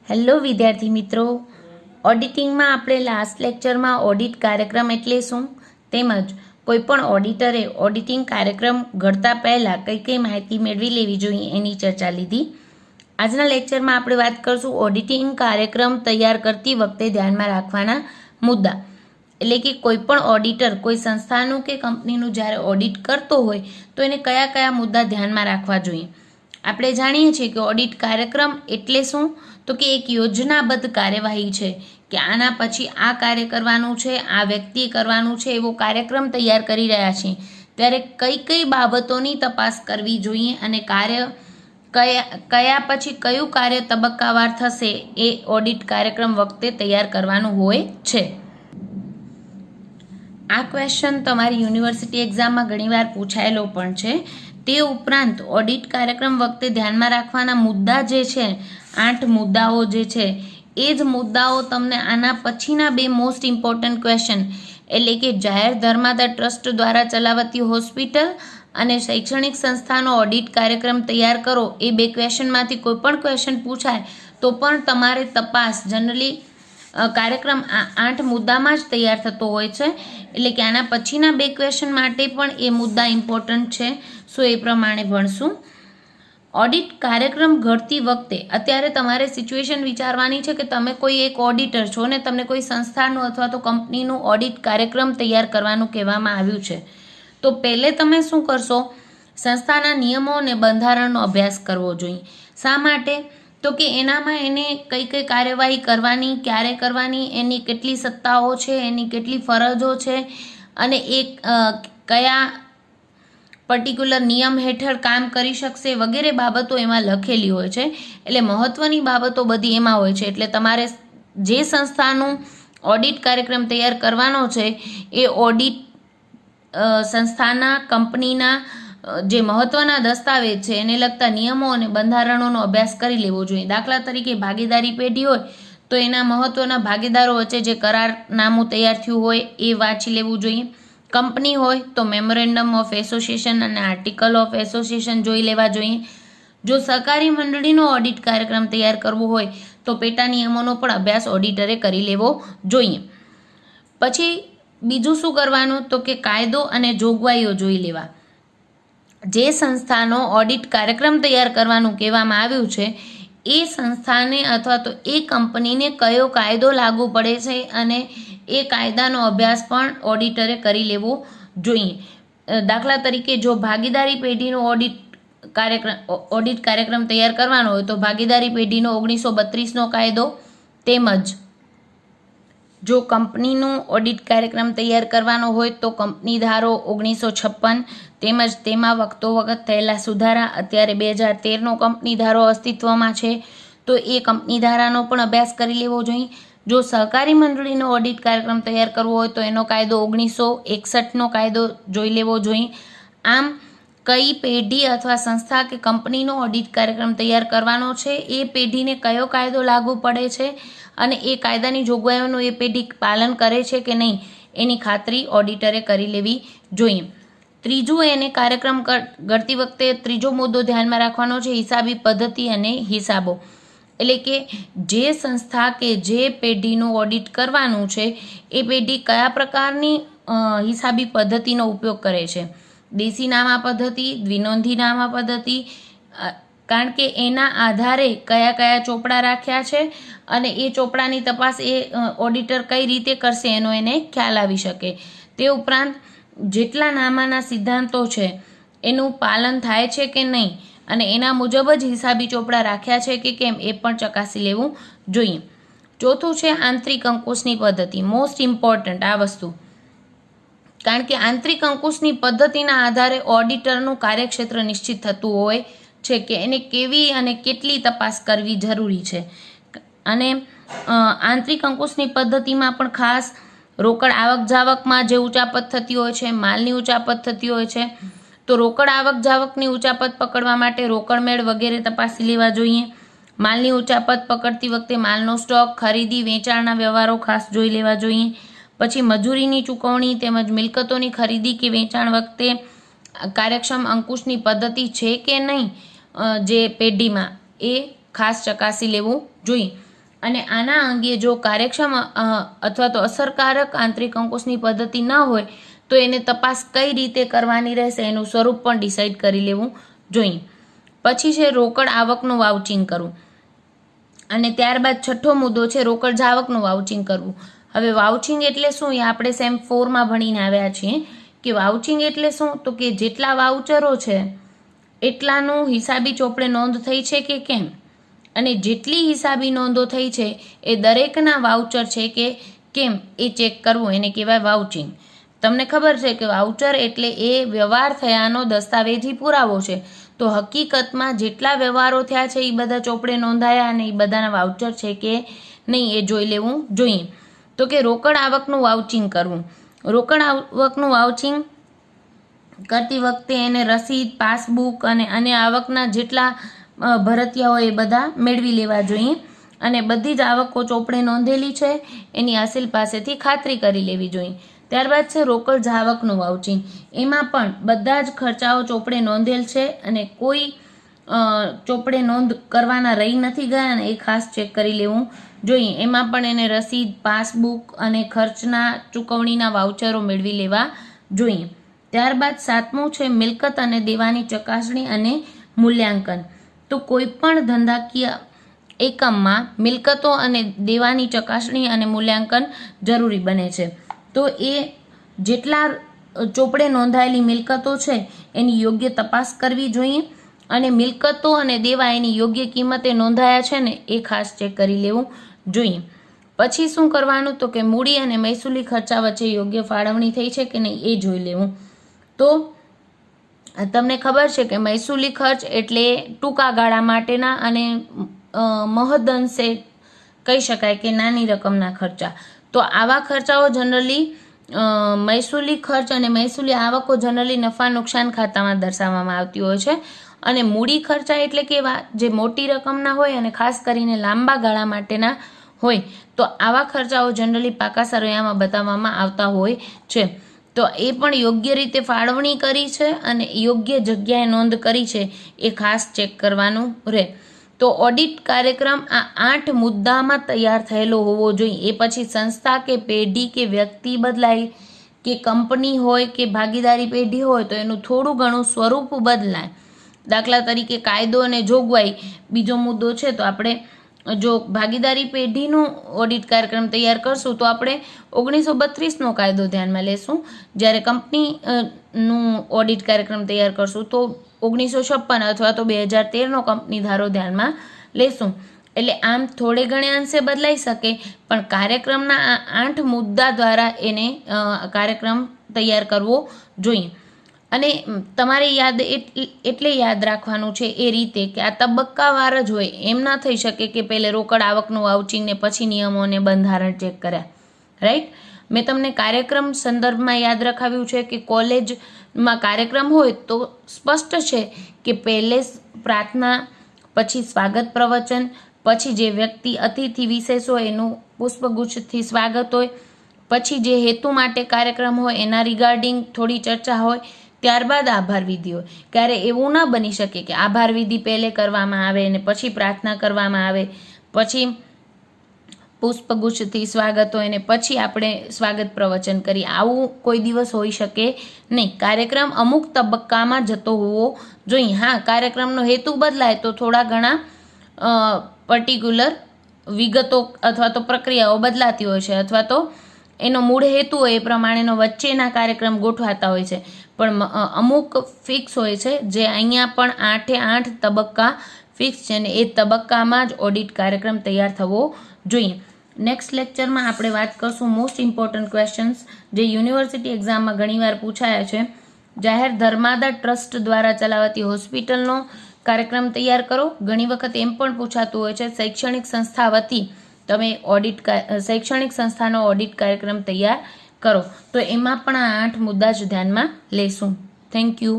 Hello વિદ્યાર્થી મિત્રો, ઓડિટિંગમાં આપણે લાસ્ટ લેક્ચરમાં ઓડિટ કાર્યક્રમ એટલે શું તેમજ કોઈપણ ઓડિટરે ઓડિટિંગ કાર્યક્રમ ઘડતા પહેલાં કઈ કઈ માહિતી મેળવી લેવી જોઈએ એની ચર્ચા લીધી. આજના લેક્ચરમાં આપણે વાત કરીશું ઓડિટિંગ કાર્યક્રમ તૈયાર કરતી વખતે ધ્યાનમાં રાખવાના મુદ્દા. એટલે કે કોઈપણ ઓડિટર કોઈ સંસ્થાનું કે કંપનીનું જ્યારે ઓડિટ કરતો હોય તો એને કયા કયા મુદ્દા ધ્યાનમાં રાખવા જોઈએ. આપણે જાણીએ છીએ કે ઓડિટ કાર્યક્રમ એટલે શું, તો કે એક યોજનાબદ્ધ કાર્યવાહી છે કે આના પછી આ કાર્ય કરવાનું છે, આ વ્યક્તિએ કરવાનું છે, એવો કાર્યક્રમ તૈયાર કરી રહ્યા છીએ ત્યારે કઈ કઈ બાબતોની તપાસ કરવી જોઈએ અને કયા પછી કયું કાર્ય તબક્કાવાર થશે એ ઓડિટ કાર્યક્રમ વખતે તૈયાર કરવાનું હોય છે. આ ક્વેશ્ચન તમારી યુનિવર્સિટી એક્ઝામમાં ઘણીવાર પૂછાયેલો પણ છે. તે ઉપરાંત ઓડિટ કાર્યક્રમ વખતે ધ્યાનમાં રાખવાના મુદ્દા જે છે, 8 મુદ્દાઓ જે છે, એ જ મુદ્દાઓ તમને આના પછીના 2 મોસ્ટ ઇમ્પોર્ટન્ટ ક્વેશ્ચન એટલે કે જાહેર ધર્માદા ટ્રસ્ટ દ્વારા ચલાવતી હોસ્પિટલ અને શૈક્ષણિક સંસ્થાનો ઓડિટ કાર્યક્રમ તૈયાર કરો, એ 2 ક્વેશ્ચનમાંથી કોઈ પણ ક્વેશ્ચન પૂછાય તો પણ તમારે તપાસ જનરલી કાર્યક્રમ આ 8 મુદ્દામાં જ તૈયાર થતો હોય છે. એટલે કે આના પછીના 2 ક્વેશ્ચન માટે પણ એ મુદ્દા ઇમ્પોર્ટન્ટ છે. સો એ પ્રમાણે ભણશું. ઓડિટ કાર્યક્રમ ઘડતી વખતે અત્યારે તમારે સિચ્યુએશન વિચારવાની છે કે તમે કોઈ એક ઓડિટર છો ને તમને કોઈ સંસ્થાનું અથવા તો કંપનીનું ઓડિટ કાર્યક્રમ તૈયાર કરવાનું કહેવામાં આવ્યું છે. તો પહેલે તમે શું કરશો, સંસ્થાના નિયમો અને બંધારણનો અભ્યાસ કરવો જોઈએ. શા માટે, તો કે એનામાં એને કઈ કઈ કાર્યવાહી કરવાની, ક્યારે કરવાની, એની કેટલી સત્તાઓ છે, એની કેટલી ફરજો છે અને એ કયા પર્ટિક્યુલર નિયમ હેઠળ કામ કરી શકશે વગેરે બાબતો એમાં લખેલી હોય છે. એટલે મહત્વની બાબતો બધી એમાં હોય છે. એટલે તમારે જે સંસ્થાનું ઓડિટ કાર્યક્રમ તૈયાર કરવાનો છે એ ઓડિટ સંસ્થાના કંપનીના જે મહત્વના દસ્તાવેજ છે એને લગતા નિયમો અને બંધારણોનો અભ્યાસ કરી લેવો જોઈએ. દાખલા તરીકે ભાગીદારી પેઢી હોય તો એના મહત્વના ભાગીદારો વચ્ચે જે કરારનામું તૈયાર થયું હોય એ વાંચી લેવું જોઈએ. કંપની હોય તો મેમોરેન્ડમ ઓફ એસોસિએશન અને આર્ટિકલ ઓફ એસોસિએશન જોઈ લેવા જોઈએ. જો સહકારી મંડળીનો ઓડિટ કાર્યક્રમ તૈયાર કરવો હોય તો પેટા નિયમોનો પણ અભ્યાસ ઓડિટરે કરી લેવો જોઈએ. પછી બીજું શું કરવાનું, તો કે કાયદો અને જોગવાઈઓ જોઈ લેવા. જે સંસ્થાનો ઓડિટ કાર્યક્રમ તૈયાર કરવાનું કહેવામાં આવ્યું છે એ સંસ્થાને અથવા તો એ કંપનીને કયો કાયદો લાગુ પડે છે અને એ કાયદાનો અભ્યાસ પણ ઓડિટરે કરી લેવો જોઈએ. દાખલા તરીકે જો ભાગીદારી પેઢીનો ઓડિટ કાર્યક્રમ તૈયાર કરવાનો હોય તો ભાગીદારી પેઢીનો 1932નો કાયદો, તેમજ જો કંપનીનો ઓડિટ કાર્યક્રમ તૈયાર કરવાનો હોય તો કંપની ધારો 1956, તેમજ તેમાં વખત થયેલા સુધારા. અત્યારે 2013નો કંપની ધારો અસ્તિત્વમાં છે તો એ કંપની ધારાનો પણ અભ્યાસ કરી લેવો જોઈએ. જો સહકારી મંડળીનો ઓડિટ કાર્યક્રમ તૈયાર કરવો હોય તો એનો કાયદો 1961નો કાયદો જોઈ લેવો જોઈએ. આમ કઈ પેઢી અથવા સંસ્થા કે કંપનીનો ઓડિટ કાર્યક્રમ તૈયાર કરવાનો છે એ પેઢીને કયો કાયદો લાગુ પડે છે અને એ કાયદાની જોગવાઈઓનું એ પેઢી પાલન કરે છે કે નહીં એની ખાતરી ઓડિટરે કરી લેવી જોઈએ. ત્રીજું, એને કાર્યક્રમ ઘડતી વખતે ત્રીજો મુદ્દો ધ્યાનમાં રાખવાનો છે હિસાબી પદ્ધતિ અને હિસાબો. એટલે કે જે સંસ્થા કે જે પેઢીનું ઓડિટ કરવાનું છે એ પેઢી કયા પ્રકારની હિસાબી પદ્ધતિનો ઉપયોગ કરે છે. દેશી નામા પદ્ધતિ, દ્વિનોંધી નામા પદ્ધતિ, કારણ કે એના આધારે કયા કયા ચોપડા રાખ્યા છે અને એ ચોપડાની તપાસ એ ઓડિટર કઈ રીતે કરશે એનો એને ખ્યાલ આવી શકે. તે ઉપરાંત જેટલા નામાના સિદ્ધાંતો છે એનું પાલન થાય છે કે નહીં અને એના મુજબ જ હિસાબી ચોપડા રાખ્યા છે કે કેમ એ પણ ચકાસી લેવું જોઈએ. ચોથું છે આંતરિક અંકુશની પદ્ધતિ. મોસ્ટ ઇમ્પોર્ટન્ટ આ વસ્તુ, કારણ કે આંતરિક અંકુશની પદ્ધતિના આધારે ઓડિટરનું કાર્યક્ષેત્ર નિશ્ચિત થતું હોય છે કે એને કેવી અને કેટલી તપાસ કરવી જરૂરી છે. અને આંતરિક અંકુશની પદ્ધતિમાં પણ ખાસ રોકડ આવક જાવકમાં જે ઉચાપત થતી હોય છે, માલની ઉચાપત થતી હોય છે, તો રોકડ આવક જાવકની ઉચાપત પકડવા માટે રોકડ મેળ વગેરે તપાસી લેવા જોઈએ. માલની ઉચાપત પકડતી વખતે માલનો સ્ટોક, ખરીદી વેચાણના વ્યવહારો ખાસ જોઈ લેવા જોઈએ. પછી મજૂરીની ચૂકવણી તેમજ મિલકતોની ખરીદી કે વેચાણ વખતે કાર્યક્ષમ અંકુશની પદ્ધતિ છે કે નહીં જે પેઢીમાં એ ખાસ ચકાસી લેવું જોઈએ. અને આના અંગે જો કાર્યક્ષમ અથવા તો અસરકારક આંતરિક અંકુશની પદ્ધતિ ન હોય તો એને તપાસ કઈ રીતે કરવાની રહેશે એનું સ્વરૂપ પણ ડિસાઇડ કરી લેવું જોઈએ. પછી છે રોકડ આવકનું વાઉચિંગ કરવું. અને ત્યારબાદ છઠ્ઠો મુદ્દો છે રોકડ જાવકનું વાઉચિંગ કરવું. હવે વાઉચિંગ એટલે શું એ આપણે સેમ 4માં ભણીને આવ્યા છીએ કે વાઉચિંગ એટલે શું, તો કે જેટલા વાઉચરો છે એટલાનું હિસાબી ચોપડે નોંધ થઈ છે કે કેમ, અને જેટલી હિસાબી નોંધો થઈ છે એ દરેકના વાઉચર છે કે કેમ એ ચેક કરવું, એને કહેવાય વાઉચિંગ. તમને ખબર છે કે વાઉચર એટલે એ વ્યવહાર થયાનો દસ્તાવેજી પુરાવો છે. તો હકીકતમાં જેટલા વ્યવહારો થયા છે એ બધા ચોપડે નોંધાયા અને એ બધાના વાઉચર છે કે નહીં એ જોઈ લેવું જોઈએ. તો કે રોકડ આવકનું વાઉચિંગ કરવું. રોકડ આવકનું વાઉચિંગ કરતી વખતે એને રસીદ, પાસબુક અને અન્ય આવકના જેટલા ભરતિયા હોય એ બધા મેળવી લેવા જોઈએ અને બધી જ આવકો ચોપડે નોંધેલી છે એની અસીલ પાસેથી ખાતરી કરી લેવી જોઈએ. ત્યારબાદ છે રોકડ જાવકનું વાઉચિંગ. એમાં પણ બધા જ ખર્ચાઓ ચોપડે નોંધેલ છે અને કોઈ ચોપડે નોંધ કરવાના રહી નથી ગયા અને એ ખાસ ચેક કરી લેવું જોઈએ. એમાં પણ એને રસીદ, પાસબુક અને ખર્ચના ચૂકવણીના વાઉચરો મેળવી લેવા જોઈએ. ત્યારબાદ 7મું છે મિલકત અને દેવાની ચકાસણી અને મૂલ્યાંકન. તો કોઈ પણ ધંધાકીય એકમમાં મિલકતો અને દેવાની ચકાસણી અને મૂલ્યાંકન જરૂરી બને છે. તો એ જેટલા ચોપડે નોંધાયેલી મિલકતો છે એની યોગ્ય તપાસ કરવી જોઈએ અને મિલકતો અને દેવા એની યોગ્ય કિંમતે નોંધાયા છે ને એ ખાસ ચેક કરી લેવું જોઈએ. પછી શું કરવાનું, તો કે મૂડી અને મહેસૂલી ખર્ચા વચ્ચે યોગ્ય ફાળવણી થઈ છે કે નહીં એ જોઈ લેવું. તો તમને ખબર છે કે મહેસૂલી ખર્ચ એટલે ટૂંકા ગાળા માટેના અને મહદઅંશે કહી શકાય કે નાની રકમના ખર્ચા. તો આવા ખર્ચાઓ જનરલી મહેસૂલી ખર્ચ અને મહેસૂલી આવકો જનરલી નફા નુકસાન ખાતામાં દર્શાવવામાં આવતી હોય છે. અને મૂડી ખર્ચા એટલે કેવા, જે મોટી રકમના હોય અને ખાસ કરીને લાંબા ગાળા માટેના હોય. તો આવા ખર્ચાઓ જનરલી પાકા સરવૈયામાં બતાવવામાં આવતા હોય છે. તો એ પણ યોગ્ય રીતે ફાળવણી કરી છે અને યોગ્ય જગ્યાએ નોંધ કરી છે એ ખાસ ચેક કરવાનું રહે. તો ઓડિટ કાર્યક્રમ આ 8 મુદ્દામાં તૈયાર થયેલો હોવો જોઈએ. એ પછી સંસ્થા કે પેઢી કે વ્યક્તિ બદલાય કે કંપની હોય કે ભાગીદારી પેઢી હોય તો એનું થોડું ઘણું સ્વરૂપ બદલાય. દાખલા તરીકે કાયદો અને જોગવાઈ બીજો મુદ્દો છે. તો આપણે જો ભાગીદારી પેઢીનું ઓડિટ કાર્યક્રમ તૈયાર કરશું તો આપણે 1932નો કાયદો ધ્યાનમાં લેશું. જ્યારે કંપનીનું ઓડિટ કાર્યક્રમ તૈયાર કરશું તો 1956 અથવા તો 2013નો કંપની ધારો ધ્યાનમાં લેશું. એટલે આમ થોડે ઘણે અંશે બદલાઈ શકે પણ કાર્યક્રમના આ 8 મુદ્દા દ્વારા એને કાર્યક્રમ તૈયાર કરવો જોઈએ. અને તમારે એટલે યાદ રાખવાનું છે એ રીતે કે આ તબક્કાવાર જ હોય, એમ ના થઈ શકે કે પહેલે રોકડ આવકનું વાઉચિંગ ને પછી નિયમો અને બંધારણ ચેક કર્યા. રાઈટ. મેં તમને કાર્યક્રમ સંદર્ભમાં યાદ રખાવ્યું છે કે કોલેજમાં કાર્યક્રમ હોય તો સ્પષ્ટ છે કે પહેલે પ્રાર્થના, પછી સ્વાગત પ્રવચન, પછી જે વ્યક્તિ અતિથિ વિશેષ હોય એનું પુષ્પગુચ્છથી સ્વાગત હોય, પછી જે હેતુ માટે કાર્યક્રમ હોય એના રિગાર્ડિંગ થોડી ચર્ચા હોય, ત્યારબાદ આભાર વિધિ હોય. ક્યારે એવું ના બની શકે કે આભાર વિધિ પહેલે કરવામાં આવે અને પછી પ્રાર્થના કરવામાં આવે, પછી પુષ્પગુચ્છથી સ્વાગત હોય ને પછી આપણે સ્વાગત પ્રવચન કરીએ. આવું કોઈ દિવસ હોઈ શકે નહીં. કાર્યક્રમ અમુક તબક્કામાં જતો હોવો જોઈએ. હા, કાર્યક્રમનો હેતુ બદલાય તો થોડા ઘણા પર્ટિક્યુલર વિગતો અથવા તો પ્રક્રિયાઓ બદલાતી હોય છે અથવા તો એનો મૂળ હેતુ હોય એ પ્રમાણેનો વચ્ચેના કાર્યક્રમ ગોઠવાતા હોય છે. પણ અમુક ફિક્સ હોય છે જે અહીંયા પણ 8 તબક્કા ફિક્સ છે ને એ તબક્કામાં જ ઓડિટ કાર્યક્રમ તૈયાર થવો જોઈએ. નેક્સ્ટ લેક્ચરમાં આપણે વાત કરશું મોસ્ટ ઇમ્પોર્ટન્ટ ક્વેશ્ચન્સ જે યુનિવર્સિટી એક્ઝામમાં ઘણીવાર પૂછાયા છે. જાહેર ધર્માદા ટ્રસ્ટ દ્વારા ચલાવાતી હોસ્પિટલનો કાર્યક્રમ તૈયાર કરો. ઘણી વખત એમ પણ પૂછાતું હોય છે શૈક્ષણિક સંસ્થા વતી તમે શૈક્ષણિક સંસ્થાનો ઓડિટ કાર્યક્રમ તૈયાર કરો. તો એમાં પણ આ 8 મુદ્દા જ ધ્યાનમાં લેશું. Thank you.